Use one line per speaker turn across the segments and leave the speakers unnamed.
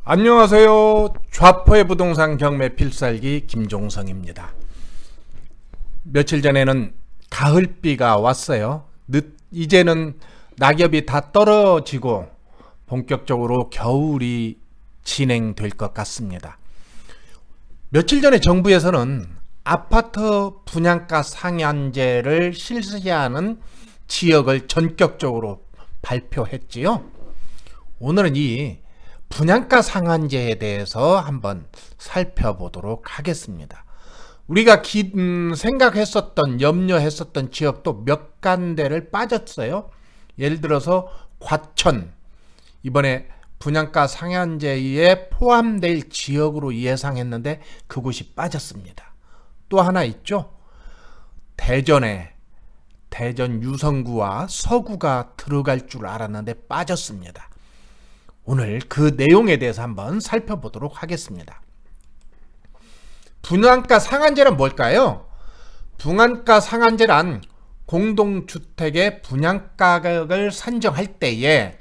안녕하세요. 좌포의 부동산 경매 필살기 김종성입니다. 며칠 전에는 가을비가 왔어요. 이제는 낙엽이 다 떨어지고 본격적으로 겨울이 진행될 것 같습니다. 며칠 전에 정부에서는 아파트 분양가 상한제를 실시하는 지역을 전격적으로 발표했지요. 오늘은 이 분양가 상한제에 대해서 한번 살펴보도록 하겠습니다. 우리가 생각했었던, 염려했었던 지역도 몇 간데를 빠졌어요. 예를 들어서 과천, 이번에 분양가 상한제에 포함될 지역으로 예상했는데 그곳이 빠졌습니다. 또 하나 있죠. 대전 유성구와 서구가 들어갈 줄 알았는데 빠졌습니다. 오늘 그 내용에 대해서 한번 살펴보도록 하겠습니다. 분양가 상한제는 뭘까요? 분양가 상한제란 공동주택의 분양가격을 산정할 때에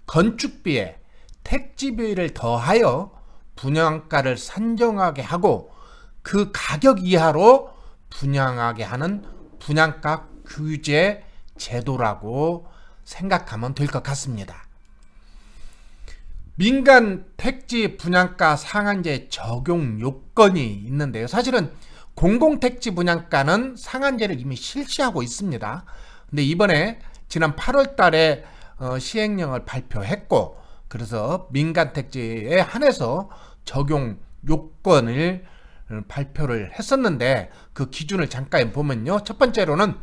건축비에 택지비를 더하여 분양가를 산정하게 하고 그 가격 이하로 분양하게 하는 분양가 규제 제도라고 생각하면 될 것 같습니다. 민간 택지 분양가 상한제 적용 요건이 있는데요. 사실은 공공택지 분양가는 상한제를 이미 실시하고 있습니다. 근데 이번에 지난 8월 달에 시행령을 발표했고, 그래서 민간 택지에 한해서 적용 요건을 발표를 했었는데, 그 기준을 잠깐 보면요. 첫 번째로는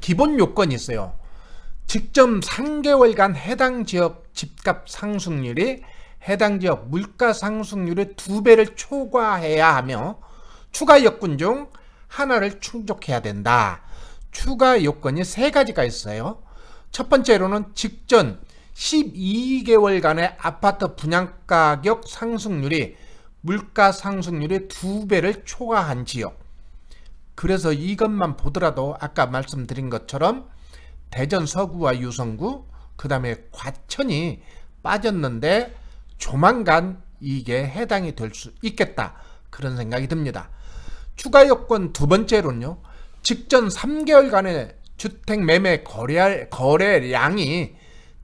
기본 요건이 있어요. 직전 3개월간 해당 지역 집값 상승률이 해당 지역 물가 상승률의 2배를 초과해야 하며 추가 요건 중 하나를 충족해야 된다. 추가 요건이 3가지가 있어요. 첫 번째로는 직전 12개월간의 아파트 분양가격 상승률이 물가 상승률의 2배를 초과한 지역. 그래서 이것만 보더라도 아까 말씀드린 것처럼 대전 서구와 유성구, 그 다음에 과천이 빠졌는데 조만간 이게 해당이 될 수 있겠다, 그런 생각이 듭니다. 추가 요건 두 번째로는요, 직전 3개월간의 주택 매매 거래량이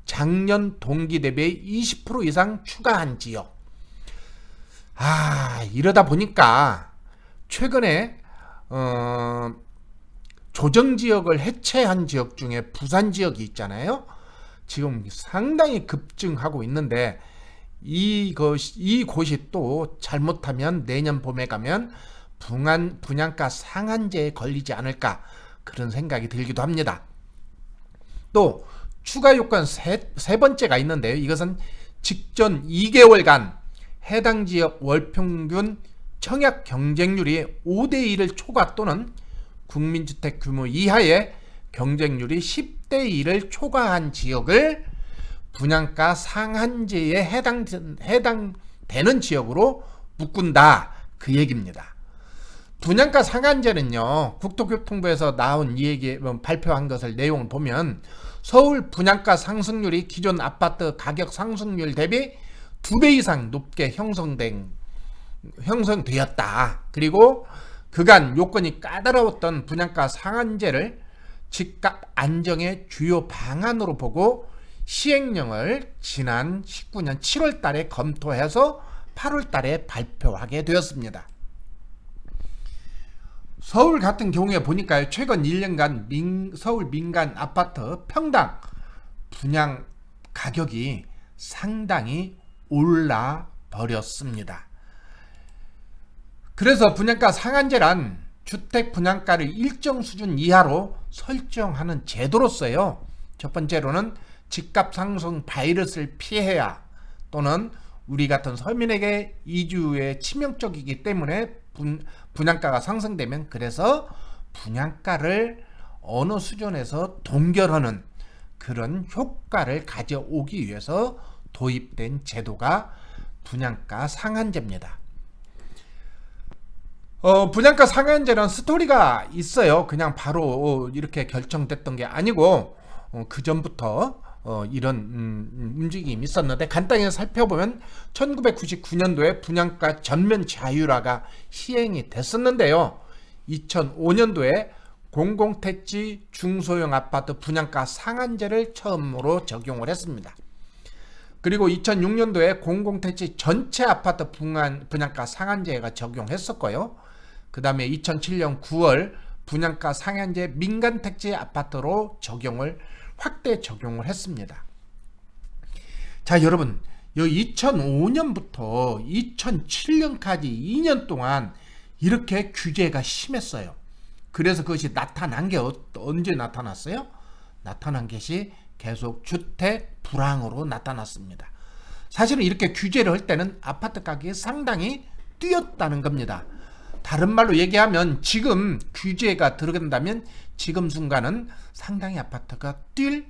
작년 동기 대비 20% 이상 추가한 지역. 이러다 보니까 최근에 조정지역을 해체한 지역 중에 부산 지역이 있잖아요. 지금 상당히 급증하고 있는데 이곳이 또 잘못하면 내년 봄에 가면 분양가 상한제에 걸리지 않을까, 그런 생각이 들기도 합니다. 또 추가 요건 세 번째가 있는데요. 이것은 직전 2개월간 해당 지역 월평균 청약 경쟁률이 5대1을 초과 또는 국민주택 규모 이하의 경쟁률이 10대1을 초과한 지역을 분양가 상한제에 해당되는 지역으로 묶은다, 그 얘기입니다. 분양가 상한제는요, 국토교통부에서 나온 이 얘기, 발표한 것을 내용을 보면 서울 분양가 상승률이 기존 아파트 가격 상승률 대비 2배 이상 높게 형성되었다. 그리고 그간 요건이 까다로웠던 분양가 상한제를 집값 안정의 주요 방안으로 보고 시행령을 지난 19년 7월 달에 검토해서 8월 달에 발표하게 되었습니다. 서울 같은 경우에 보니까요, 최근 1년간 서울 민간 아파트 평당 분양 가격이 상당히 올라 버렸습니다. 그래서 분양가 상한제란 주택 분양가를 일정 수준 이하로 설정하는 제도로서요, 첫 번째로는 집값 상승 바이러스를 피해야, 또는 우리 같은 서민에게 이주에 치명적이기 때문에 분양가가 상승되면, 그래서 분양가를 어느 수준에서 동결하는 그런 효과를 가져오기 위해서 도입된 제도가 분양가 상한제입니다. 분양가 상한제는 스토리가 있어요. 그냥 바로 이렇게 결정됐던 게 아니고 그 전부터 이런 움직임이 있었는데 간단히 살펴보면 1999년도에 분양가 전면 자율화가 시행이 됐었는데요. 2005년도에 공공택지 중소형 아파트 분양가 상한제를 처음으로 적용을 했습니다. 그리고 2006년도에 공공택지 전체 아파트 분양가 상한제가 적용했었고요. 그 다음에 2007년 9월 분양가 상한제 민간택지 아파트로 확대 적용을 했습니다. 자, 여러분, 2005년부터 2007년까지 2년 동안 이렇게 규제가 심했어요. 그래서 그것이 나타난 게 언제 나타났어요? 나타난 것이 계속 주택 불황으로 나타났습니다. 사실은 이렇게 규제를 할 때는 아파트 가격이 상당히 뛰었다는 겁니다. 다른 말로 얘기하면 지금 규제가 들어간다면 지금 순간은 상당히 아파트가 뛸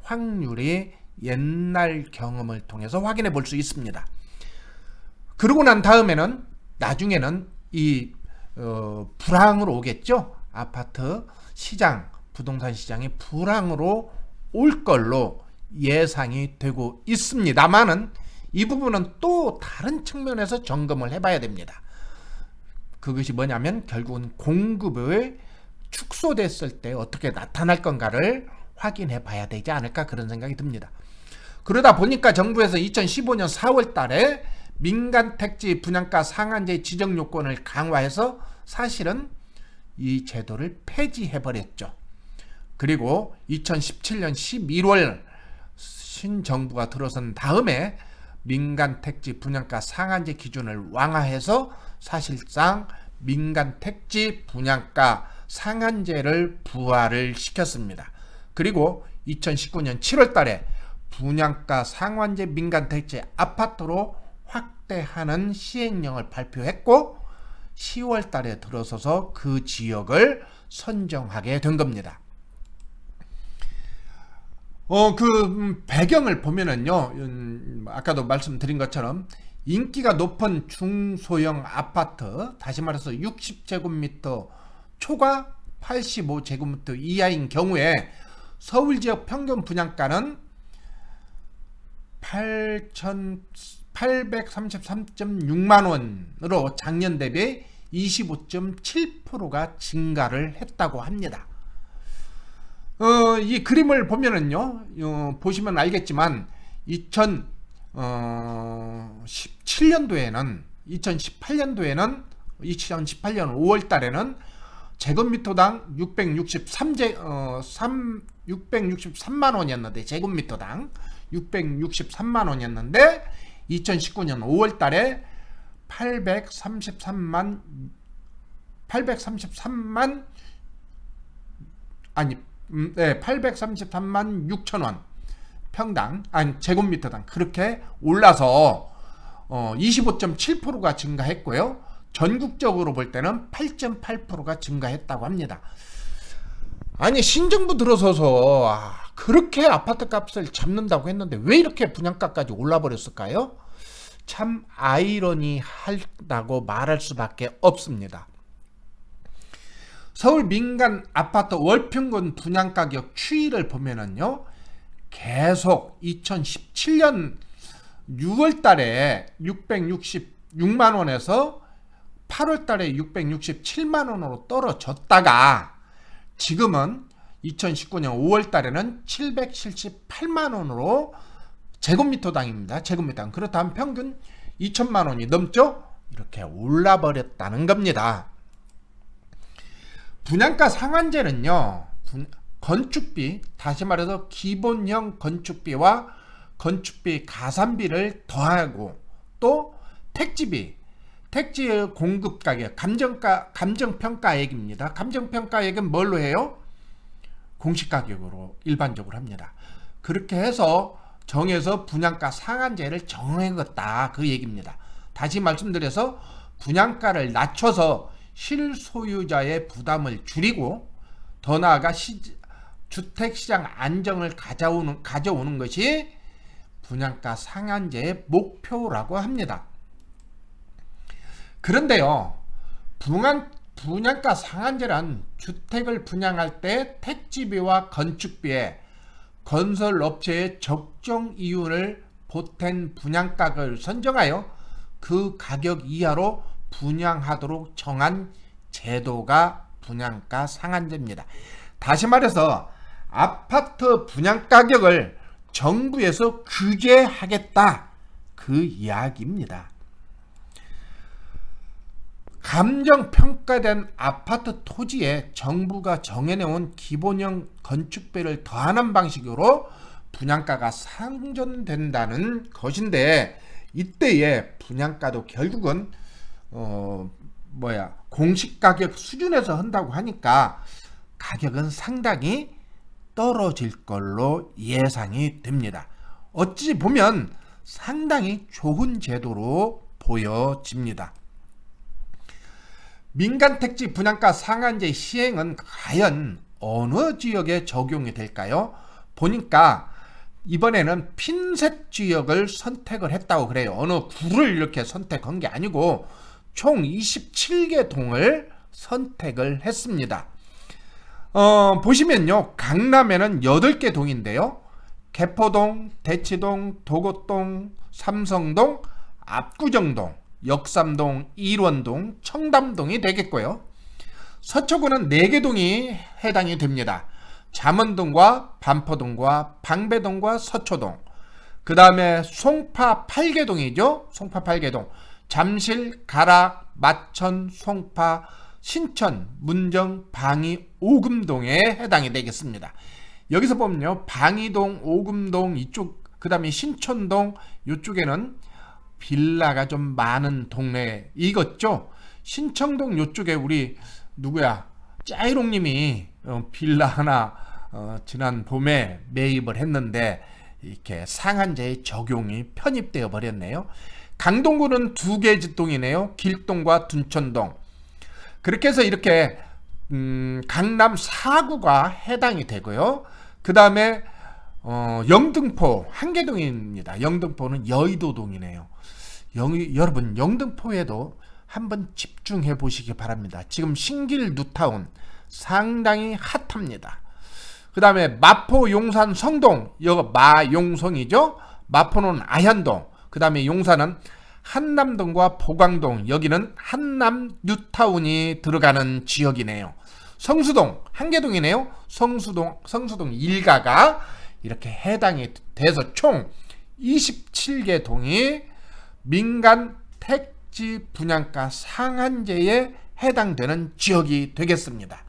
확률이 옛날 경험을 통해서 확인해 볼 수 있습니다. 그러고 난 다음에는 나중에는 이 불황으로 오겠죠. 아파트 시장, 부동산 시장이 불황으로 올 걸로 예상이 되고 있습니다만은 이 부분은 또 다른 측면에서 점검을 해봐야 됩니다. 그것이 뭐냐면 결국은 공급을 축소됐을 때 어떻게 나타날 건가를 확인해 봐야 되지 않을까 그런 생각이 듭니다. 그러다 보니까 정부에서 2015년 4월 달에 민간택지 분양가 상한제 지정 요건을 강화해서 사실은 이 제도를 폐지해버렸죠. 그리고 2017년 11월 신정부가 들어선 다음에 민간택지 분양가 상한제 기준을 완화해서 사실상 민간택지 분양가 상한제를 부활을 시켰습니다. 그리고 2019년 7월 달에 분양가 상한제 민간택지 아파트로 확대하는 시행령을 발표했고 10월 달에 들어서서 그 지역을 선정하게 된 겁니다. 그 배경을 보면은요, 아까도 말씀드린 것처럼 인기가 높은 중소형 아파트, 다시 말해서 60제곱미터 초과 85제곱미터 이하인 경우에 서울 지역 평균 분양가는 833.6만 원으로 작년 대비 25.7%가 증가를 했다고 합니다. 이 그림을 보면은요, 보시면 알겠지만 2018년도에는 5월 달에는 제곱미터당 663만 원이었는데 제곱미터당 663만 원이었는데 2019년 5월 달에 833만 6천 원 평당, 제곱미터당 그렇게 올라서 25.7%가 증가했고요. 전국적으로 볼 때는 8.8%가 증가했다고 합니다. 아니, 신정부 들어서서 그렇게 아파트 값을 잡는다고 했는데 왜 이렇게 분양가까지 올라버렸을까요? 참 아이러니하다고 말할 수밖에 없습니다. 서울 민간 아파트 월평균 분양가격 추이를 보면은요, 계속 2017년 6월 달에 666만 원에서 8월 달에 667만 원으로 떨어졌다가 지금은 2019년 5월 달에는 778만 원으로 제곱미터당입니다. 제곱미터당. 그렇다면 평균 2천만 원이 넘죠? 이렇게 올라버렸다는 겁니다. 분양가 상한제는요, 건축비, 다시 말해서 기본형 건축비와 건축비 가산비를 더하고 또 택지비, 택지 공급 가격, 감정평가액입니다. 감정평가액은 뭘로 해요? 공시가격으로 일반적으로 합니다. 그렇게 해서 정해서 분양가 상한제를 정해갔다 그 얘기입니다. 다시 말씀드려서 분양가를 낮춰서 실소유자의 부담을 줄이고 더 나아가 주택시장 안정을 가져오는 것이 분양가 상한제의 목표라고 합니다. 그런데요, 분양가 상한제란 주택을 분양할 때 택지비와 건축비에 건설업체의 적정 이윤을 보탠 분양가격을 선정하여 그 가격 이하로 분양하도록 정한 제도가 분양가 상한제입니다. 다시 말해서 아파트 분양가격을 정부에서 규제하겠다, 그 이야기입니다. 감정평가된 아파트 토지에 정부가 정해놓은 기본형 건축비를 더하는 방식으로 분양가가 상존된다는 것인데, 이때의 분양가도 결국은 공시가격 수준에서 한다고 하니까 가격은 상당히 떨어질 걸로 예상이 됩니다. 어찌 보면 상당히 좋은 제도로 보여집니다. 민간택지 분양가 상한제 시행은 과연 어느 지역에 적용이 될까요? 보니까 이번에는 핀셋 지역을 선택을 했다고 그래요. 어느 구를 이렇게 선택한 게 아니고 총 27개 동을 선택을 했습니다. 보시면요, 강남에는 8개 동인데요, 개포동, 대치동, 도곡동, 삼성동, 압구정동, 역삼동, 일원동, 청담동이 되겠고요. 서초구는 4개 동이 해당이 됩니다. 잠원동과 반포동과 방배동과 서초동, 그 다음에 송파 8개동이죠. 송파 8개동, 잠실, 가락, 마천, 송파, 신천, 문정, 방이, 오금동에 해당이 되겠습니다. 여기서 보면요, 방이동, 오금동 이쪽, 그 다음에 신천동 이쪽에는 빌라가 좀 많은 동네 이겠죠. 신청동 이쪽에 우리 짜이롱님이 빌라 하나 지난 봄에 매입을 했는데 이렇게 상한제의 적용이 편입되어 버렸네요. 강동구는 2개 지동이네요. 길동과 둔천동. 그렇게 해서 이렇게 강남 4구가 해당이 되고요. 그 다음에 영등포 1개동입니다. 영등포는 여의도동이네요. 여러분, 영등포에도 한번 집중해 보시기 바랍니다. 지금 신길 뉴타운 상당히 핫합니다. 그 다음에 마포, 용산, 성동, 여기 마용성이죠. 마포는 아현동, 그 다음에 용산은 한남동과 보광동, 여기는 한남 뉴타운이 들어가는 지역이네요. 성수동 1개동이네요. 성수동 일가가 이렇게 해당이 돼서 총 27개 동이 민간 택지 분양가 상한제에 해당되는 지역이 되겠습니다.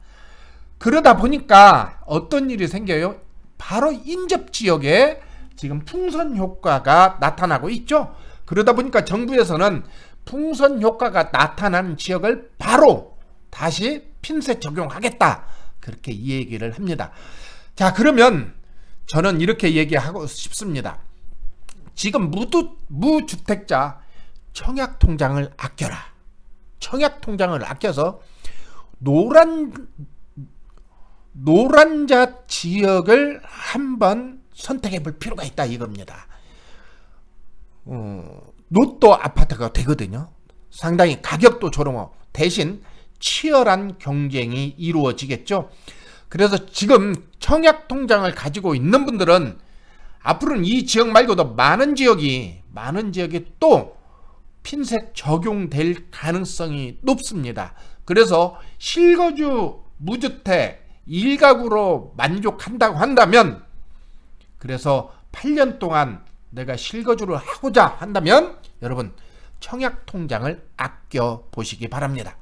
그러다 보니까 어떤 일이 생겨요? 바로 인접 지역에 지금 풍선 효과가 나타나고 있죠. 그러다 보니까 정부에서는 풍선 효과가 나타나는 지역을 바로 다시 핀셋 적용하겠다, 그렇게 이 얘기를 합니다. 자, 그러면 저는 이렇게 얘기하고 싶습니다. 지금 무주택자 청약통장을 아껴라. 청약통장을 아껴서 노란자 지역을 한번 선택해 볼 필요가 있다, 이겁니다. 로또 아파트가 되거든요. 상당히 가격도 저렴하고 대신 치열한 경쟁이 이루어지겠죠. 그래서 지금 청약통장을 가지고 있는 분들은 앞으로는 이 지역 말고도 많은 지역이 또 핀셋 적용될 가능성이 높습니다. 그래서 실거주 무주택 1가구로 만족한다고 한다면, 그래서 8년 동안 내가 실거주를 하고자 한다면 여러분 청약통장을 아껴 보시기 바랍니다.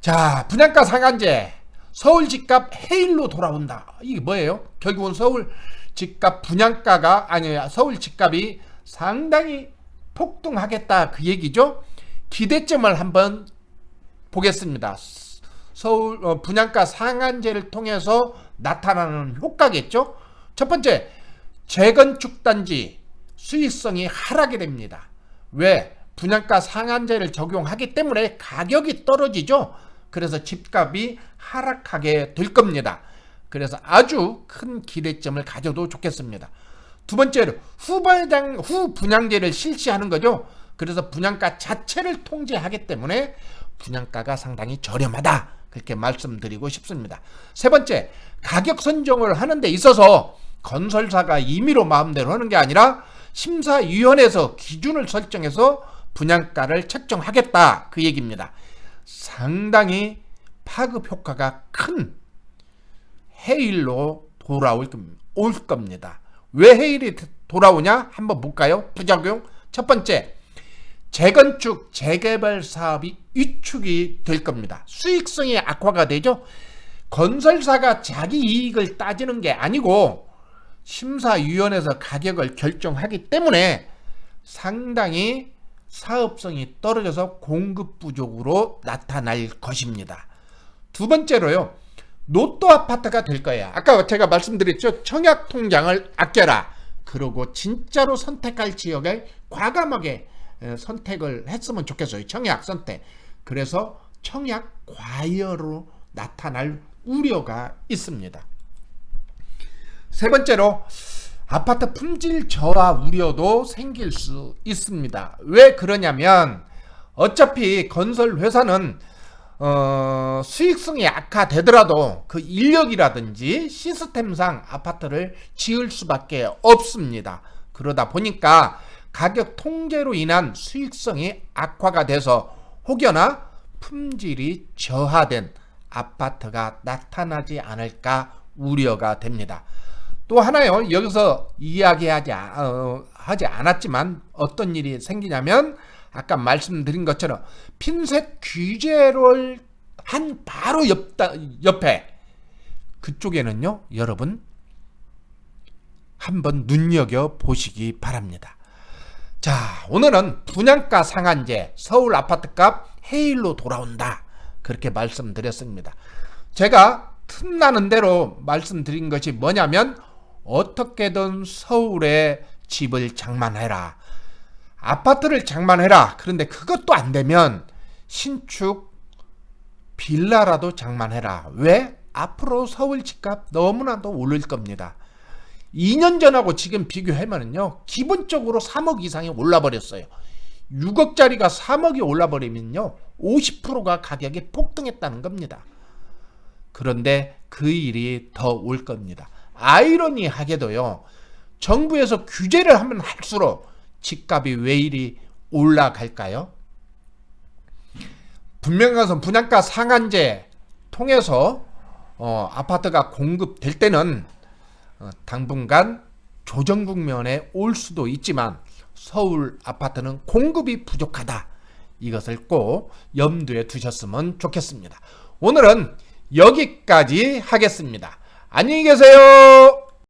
자, 분양가 상한제, 서울 집값 해일로 돌아온다. 이게 뭐예요? 결국은 서울 집값 분양가가 서울 집값이 상당히 폭등하겠다, 그 얘기죠. 기대점을 한번 보겠습니다. 서울 분양가 상한제를 통해서 나타나는 효과겠죠. 첫 번째, 재건축 단지 수익성이 하락이 됩니다. 왜? 분양가 상한제를 적용하기 때문에 가격이 떨어지죠. 그래서 집값이 하락하게 될 겁니다. 그래서 아주 큰 기대점을 가져도 좋겠습니다. 두 번째로 후분양제를 실시하는 거죠. 그래서 분양가 자체를 통제하기 때문에 분양가가 상당히 저렴하다, 그렇게 말씀드리고 싶습니다. 세 번째, 가격 선정을 하는 데 있어서 건설사가 임의로 마음대로 하는 게 아니라 심사위원회에서 기준을 설정해서 분양가를 책정하겠다, 그 얘기입니다. 상당히 파급 효과가 큰 해일로 돌아올 겁니다. 왜 해일이 돌아오냐? 한번 볼까요? 부작용. 첫 번째, 재건축, 재개발 사업이 위축이 될 겁니다. 수익성이 악화가 되죠. 건설사가 자기 이익을 따지는 게 아니고 심사위원회에서 가격을 결정하기 때문에 상당히 사업성이 떨어져서 공급 부족으로 나타날 것입니다. 두 번째로요, 노또 아파트가 될 거예요. 아까 제가 말씀드렸죠. 청약 통장을 아껴라. 그러고 진짜로 선택할 지역을 과감하게 선택을 했으면 좋겠어요. 청약 선택. 그래서 청약 과열로 나타날 우려가 있습니다. 세 번째로 아파트 품질 저하 우려도 생길 수 있습니다. 왜 그러냐면 어차피 건설 회사는 수익성이 악화되더라도 그 인력이라든지 시스템상 아파트를 지을 수밖에 없습니다. 그러다 보니까 가격 통제로 인한 수익성이 악화가 돼서 혹여나 품질이 저하된 아파트가 나타나지 않을까 우려가 됩니다. 또 하나요, 여기서 이야기하지 않았지만 어떤 일이 생기냐면 아까 말씀드린 것처럼 핀셋 규제를 한 바로 옆에 그쪽에는요, 여러분 한번 눈여겨 보시기 바랍니다. 자, 오늘은 분양가 상한제, 서울 아파트값 해일로 돌아온다, 그렇게 말씀드렸습니다. 제가 틈나는 대로 말씀드린 것이 뭐냐면 어떻게든 서울에 집을 장만해라, 아파트를 장만해라. 그런데 그것도 안 되면 신축 빌라라도 장만해라. 왜? 앞으로 서울 집값 너무나도 오를 겁니다. 2년 전하고 지금 비교하면요, 기본적으로 3억 이상이 올라버렸어요. 6억짜리가 3억이 올라버리면요, 50%가 가격이 폭등했다는 겁니다. 그런데 그 일이 더 올 겁니다. 아이러니하게도요, 정부에서 규제를 하면 할수록 집값이 왜 이리 올라갈까요? 분명한 분양가 상한제 통해서 아파트가 공급될 때는 당분간 조정 국면에 올 수도 있지만 서울 아파트는 공급이 부족하다, 이것을 꼭 염두에 두셨으면 좋겠습니다. 오늘은 여기까지 하겠습니다. 안녕히 계세요.